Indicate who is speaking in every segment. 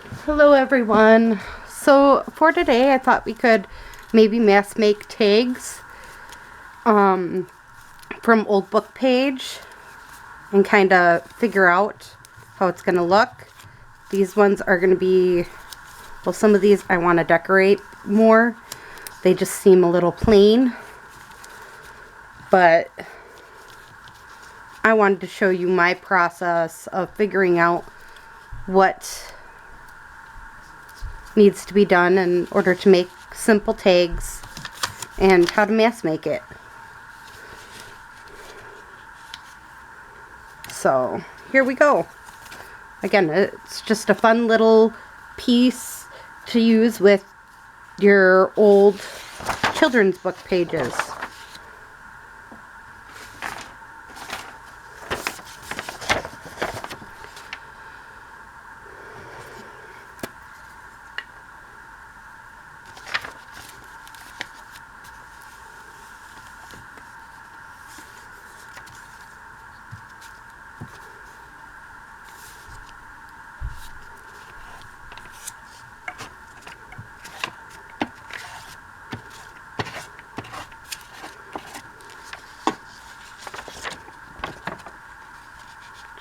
Speaker 1: Hello everyone. So for today I thought we could maybe mass make tags from old book page and kind of figure out how it's going to look. These ones are going to be, well, some of these I want to decorate more. They just seem a little plain, but I wanted to show you my process of figuring out what needs to be done in order to make simple tags and how to mass make it. So here we go. Again, it's just a fun little piece to use with your old children's book pages.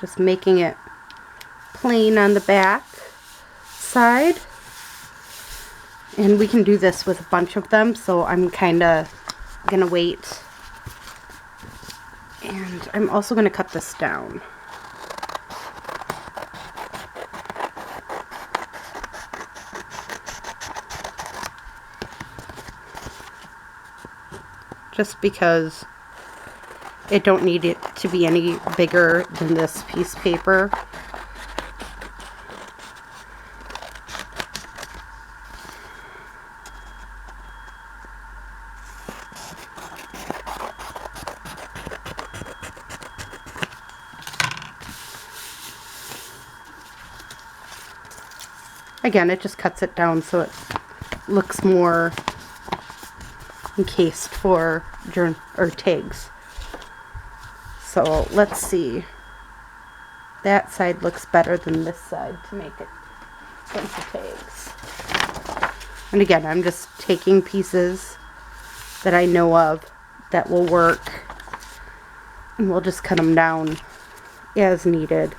Speaker 1: Just making it plain on the back side. And we can do this with a bunch of them, so I'm kind of going to wait. And I'm also going to cut this down. Just because it don't need it to be any bigger than this piece of paper. Again, it just cuts it down so it looks more encased for tags. So let's see. That side looks better than this side to make it into tags. And again, I'm just taking pieces that I know of that will work, and we'll just cut them down as needed.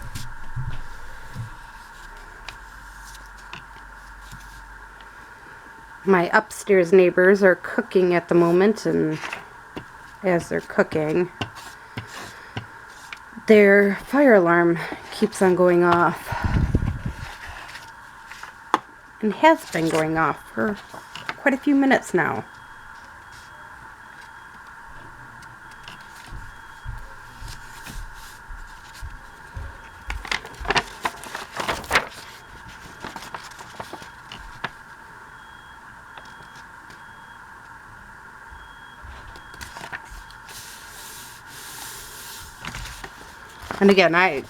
Speaker 1: My upstairs neighbors are cooking at the moment, and as they're cooking, their fire alarm keeps on going off, and has been going off for quite a few minutes now. And again, I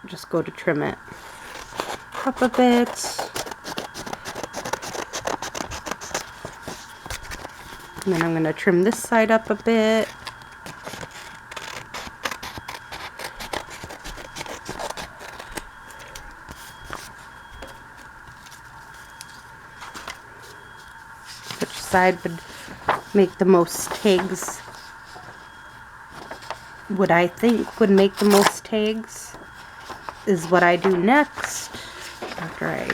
Speaker 1: just go to trim it up a bit. And then I'm going to trim this side up a bit. Which side would make the most tags? What I think would make the most tags is what I do next after I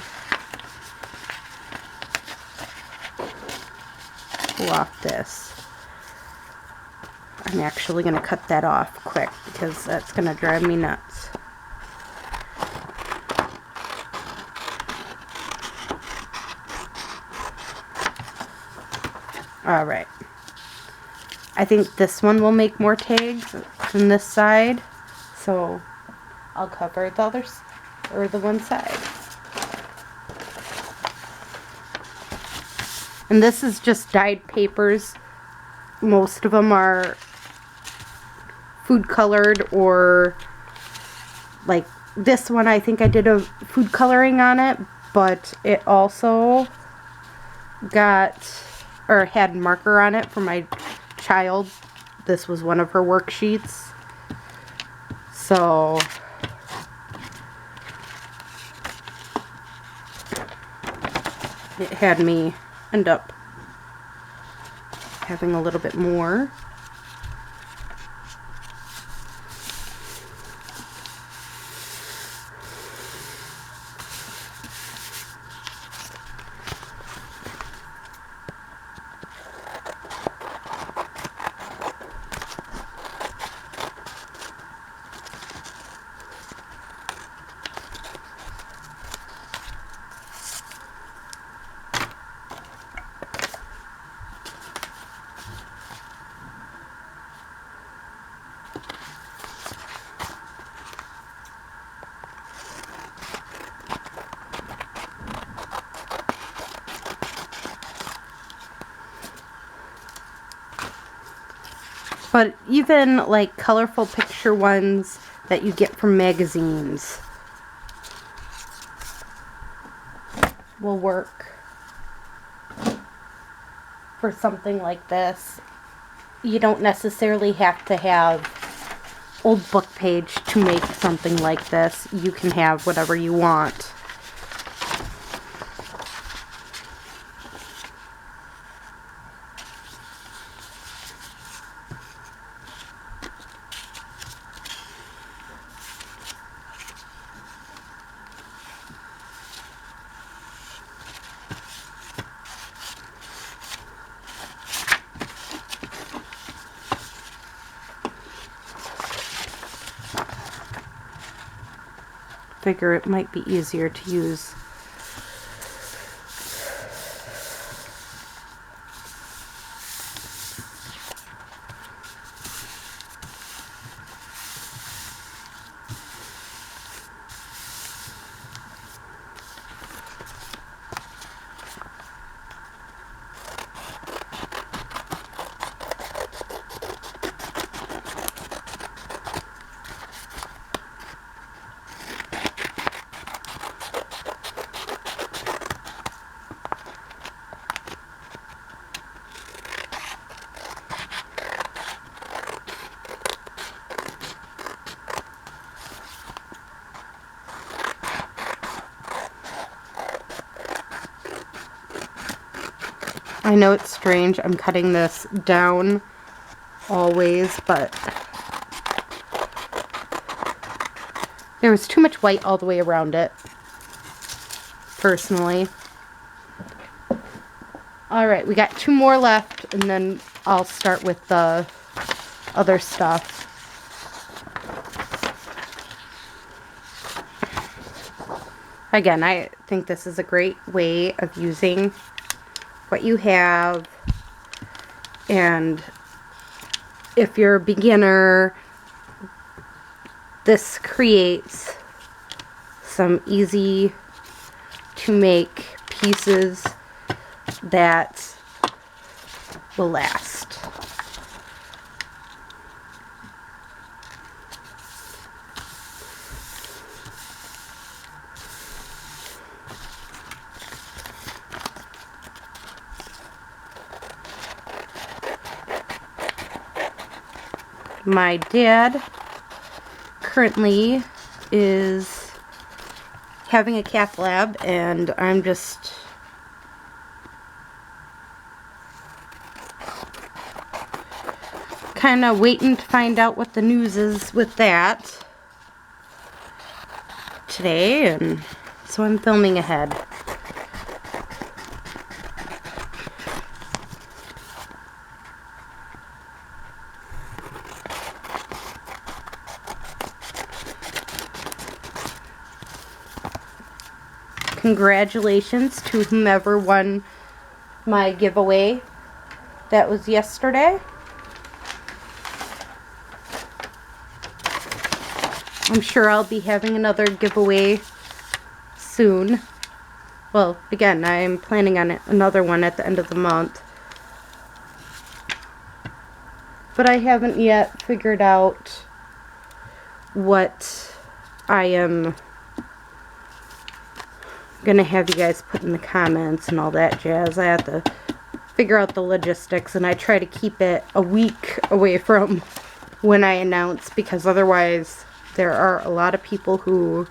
Speaker 1: pull off this. I'm actually going to cut that off quick because that's going to drive me nuts. Alright. I think this one will make more tags than this side, so I'll cover the others, or the one side. And this is just dyed papers. Most of them are food colored, or like this one I think I did a food coloring on it, but it also had marker on it for my child. This was one of her worksheets. So it had me end up having a little bit more. But even like colorful picture ones that you get from magazines will work for something like this. You don't necessarily have to have old book page to make something like this. You can have whatever you want. Figure it might be easier to use. I know it's strange, I'm cutting this down always, but there was too much white all the way around it, personally. Alright, we got 2 more left, and then I'll start with the other stuff. Again, I think this is a great way of using what you have, and if you're a beginner, this creates some easy to make pieces that will last. My dad currently is having a cath lab, and I'm just kind of waiting to find out what the news is with that today, and so I'm filming ahead. Congratulations to whomever won my giveaway. That was yesterday. I'm sure I'll be having another giveaway soon. Well, again, I'm planning on another one at the end of the month. But I haven't yet figured out what I am gonna have you guys put in the comments and all that jazz. I have to figure out the logistics, and I try to keep it a week away from when I announce, because otherwise there are a lot of people who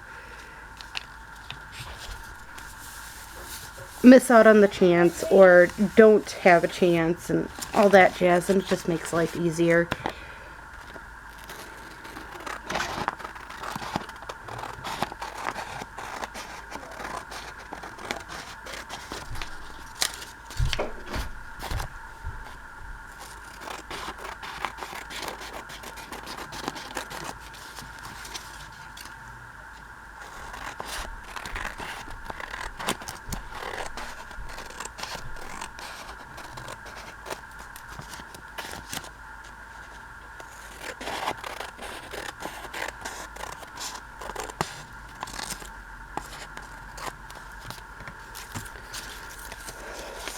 Speaker 1: miss out on the chance or don't have a chance and all that jazz, and it just makes life easier.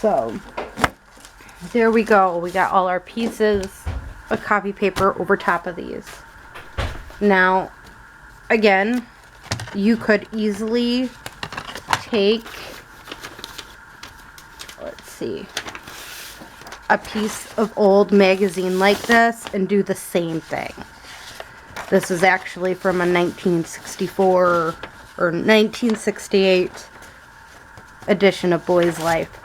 Speaker 1: So there we go. We got all our pieces of copy paper over top of these. Now, again, you could easily take, let's see, a piece of old magazine like this and do the same thing. This is actually from a 1964 or 1968 edition of Boy's Life.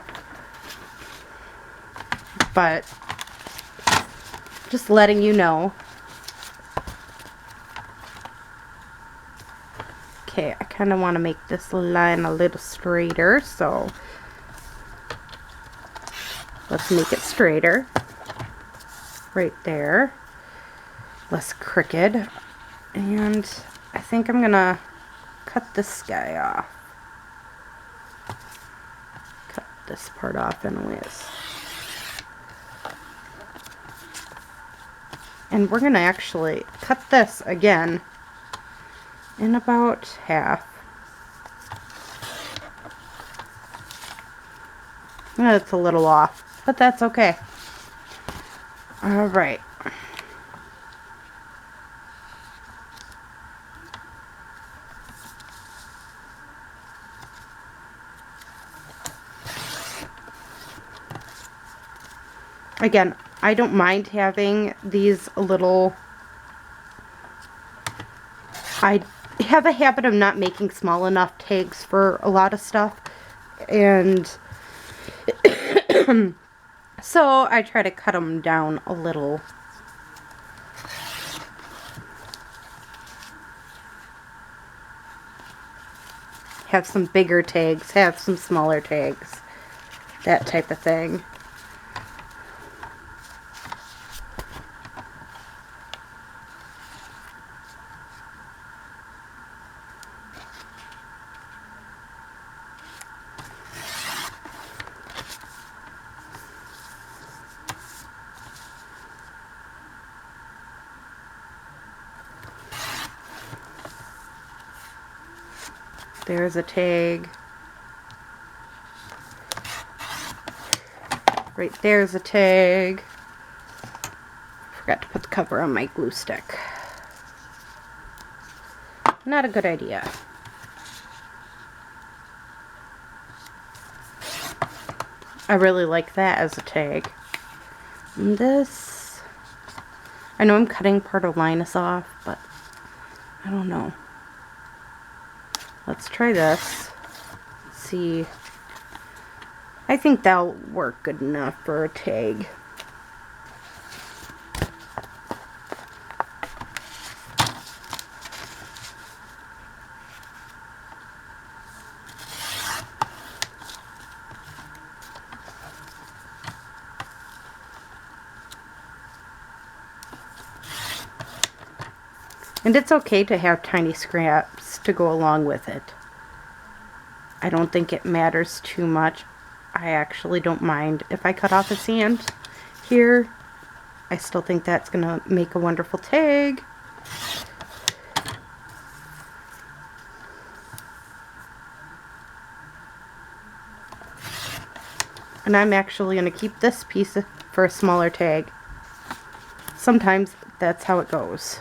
Speaker 1: But just letting you know. Okay, I kind of want to make this line a little straighter, so let's make it straighter. Right there. Less crooked. And I think I'm gonna cut this guy off. Cut this part off anyways. And we're gonna actually cut this again in about half. It's a little off, but that's okay. Alright. Again, I don't mind having these little, I have a habit of not making small enough tags for a lot of stuff, and so I try to cut them down a little. Have some bigger tags, have some smaller tags, that type of thing. There's a tag. Right there's a tag. Forgot to put the cover on my glue stick. Not a good idea. I really like that as a tag. And this, I know I'm cutting part of Linus off, but I don't know. Let's try this. See. I think that'll work good enough for a tag. And it's okay to have tiny scraps to go along with it. I don't think it matters too much. I actually don't mind if I cut off a sand here. I still think that's gonna make a wonderful tag. And I'm actually gonna keep this piece for a smaller tag. Sometimes that's how it goes.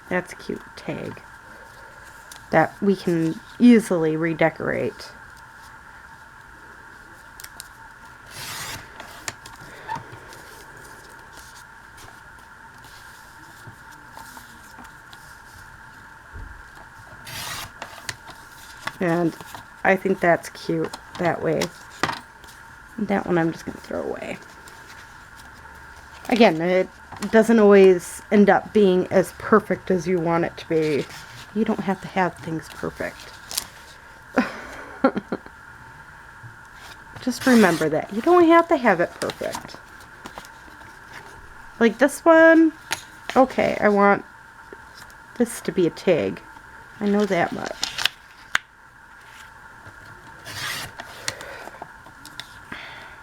Speaker 1: That's a cute tag. that we can easily redecorate. And I think that's cute that way. That one I'm just going to throw away. Again, it doesn't always end up being as perfect as you want it to be. You don't have to have things perfect. Just remember that. You don't have to have it perfect. Like this one, okay, I want this to be a tag. I know that much.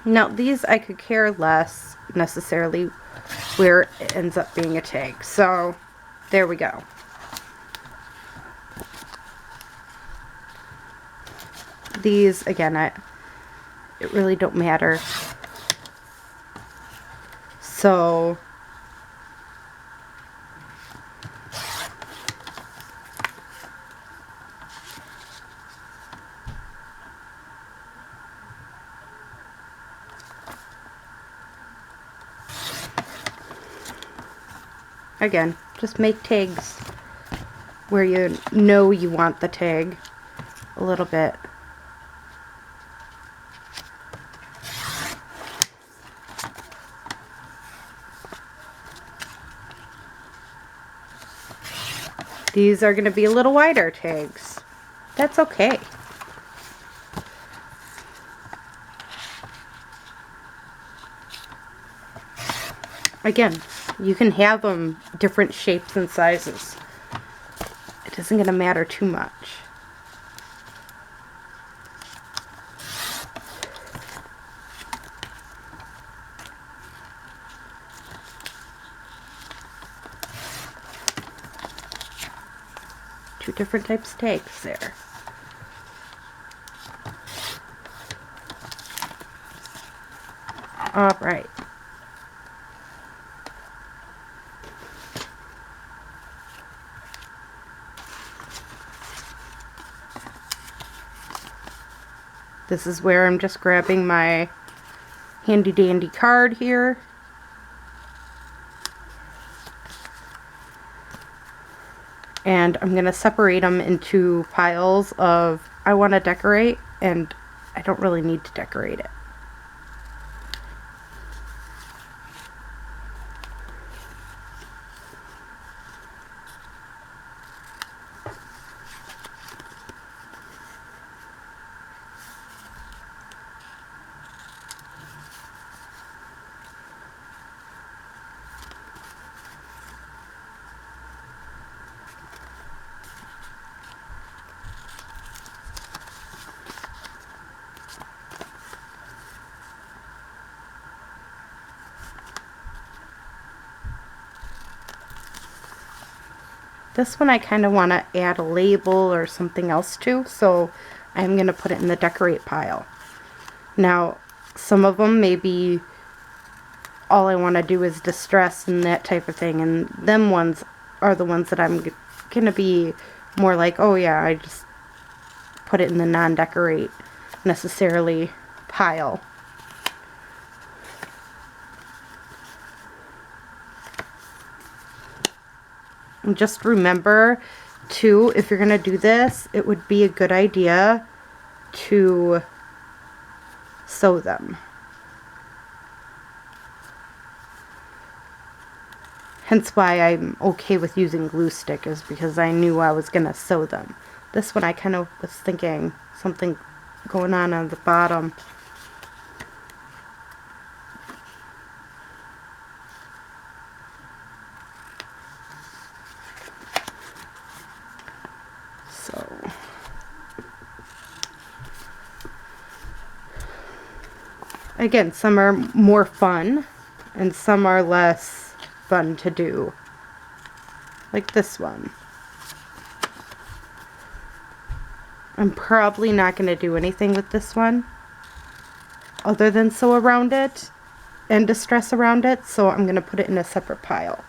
Speaker 1: Now these I could care less necessarily where it ends up being a tag. So there we go. These again, it really don't matter. So again, just make tags where you know you want the tag a little bit. These are going to be a little wider tags. That's okay. Again, you can have them different shapes and sizes. It isn't going to matter too much. Two different types of tags there. All right. This is where I'm just grabbing my handy dandy card here. And I'm going to separate them into piles of I want to decorate and I don't really need to decorate it. This one I kind of want to add a label or something else to, so I'm going to put it in the decorate pile. Now, some of them maybe all I want to do is distress and that type of thing, and them ones are the ones that I'm going to be more like, oh yeah, I just put it in the non-decorate necessarily pile. And just remember, too, if you're going to do this, it would be a good idea to sew them. Hence why I'm okay with using glue stick, is because I knew I was going to sew them. This one I kind of was thinking something going on the bottom. Again, some are more fun and some are less fun to do. Like this one. I'm probably not going to do anything with this one other than sew around it and distress around it, so I'm going to put it in a separate pile.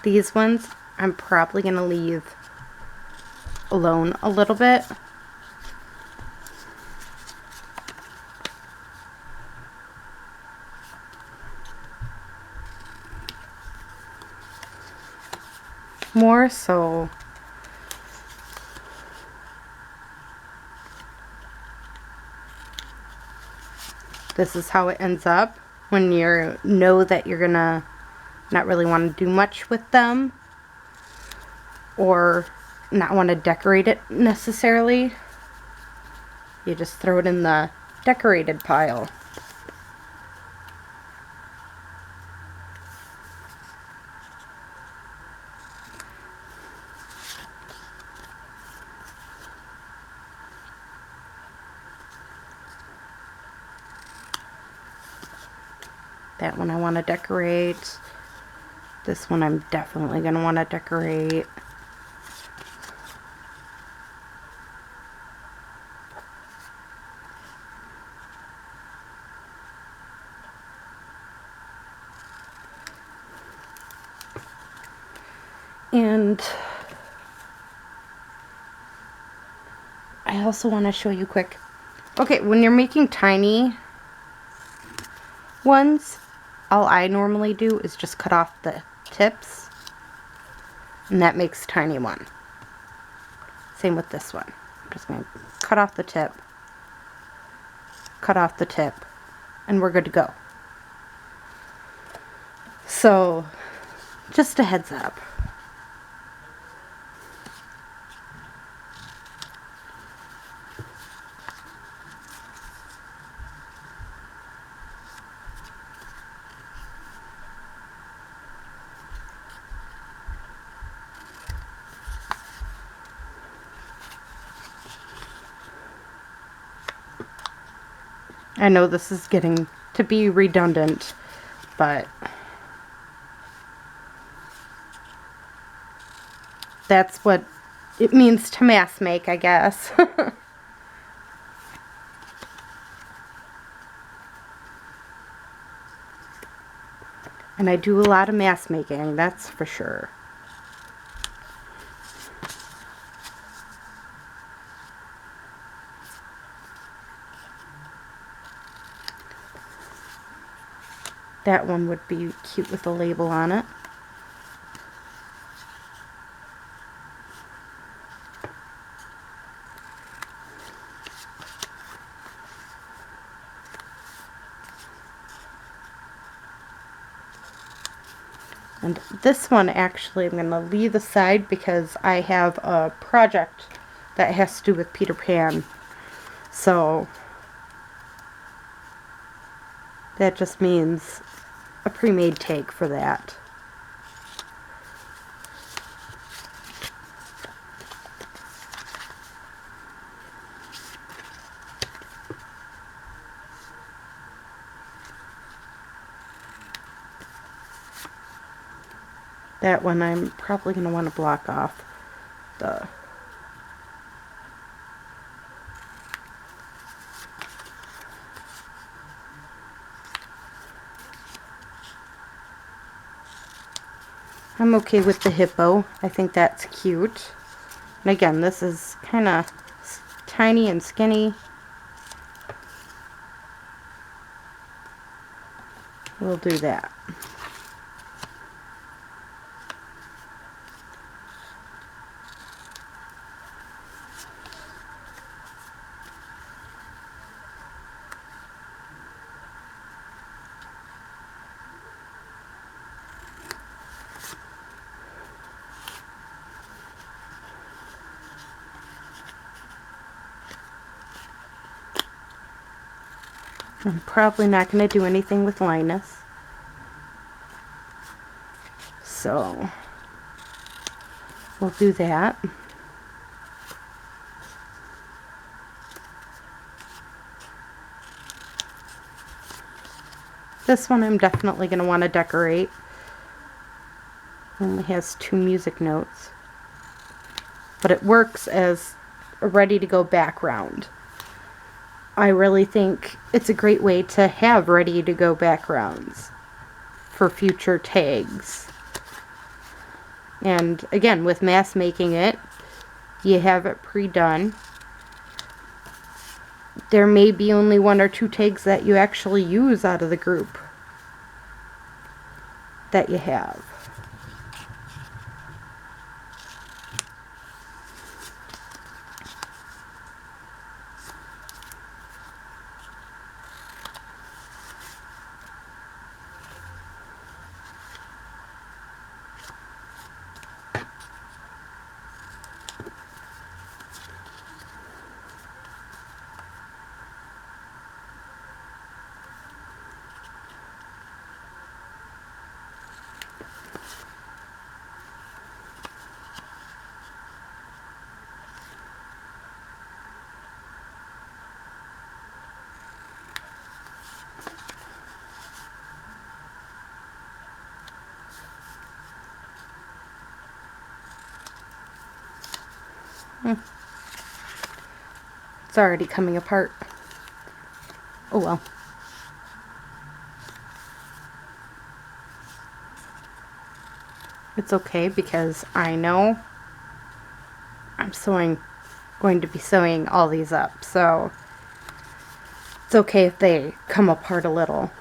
Speaker 1: These ones I'm probably going to leave alone a little bit. More so this is how it ends up when you know that you're gonna not really want to do much with them or not want to decorate it necessarily. You just throw it in the decorated pile. That one I want to decorate. This one I'm definitely going to want to decorate. And I also want to show you quick. Okay, when you're making tiny ones, all I normally do is just cut off the tips, and that makes tiny one. Same with this one. I'm just going to cut off the tip, and we're good to go. So, just a heads up. I know this is getting to be redundant, but that's what it means to mass make, I guess. And I do a lot of mass making, that's for sure. That one would be cute with a label on it. And this one actually I'm going to leave aside because I have a project that has to do with Peter Pan. So that just means a pre-made tag for that. That one I'm probably going to want to block off the I'm okay with the hippo. I think that's cute. And again, this is kind of tiny and skinny. We'll do that. I'm probably not going to do anything with Linus. So we'll do that. This one I'm definitely going to want to decorate. Only has 2 music notes. But it works as a ready to go background. I really think it's a great way to have ready to go backgrounds for future tags. And again, with mass making it, you have it pre-done. There may be only 1 or 2 tags that you actually use out of the group that you have. It's already coming apart. Oh well. It's okay because I know I'm going to be sewing all these up, so it's okay if they come apart a little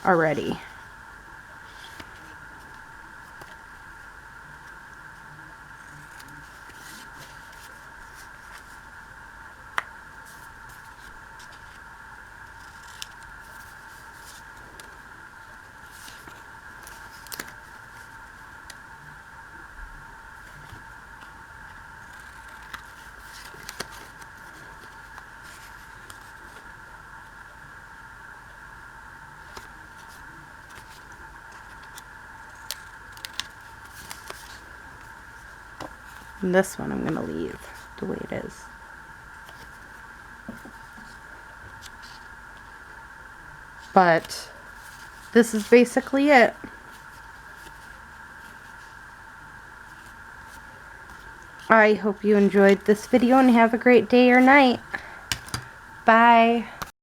Speaker 1: already. And this one I'm going to leave the way it is. But this is basically it. I hope you enjoyed this video and have a great day or night. Bye.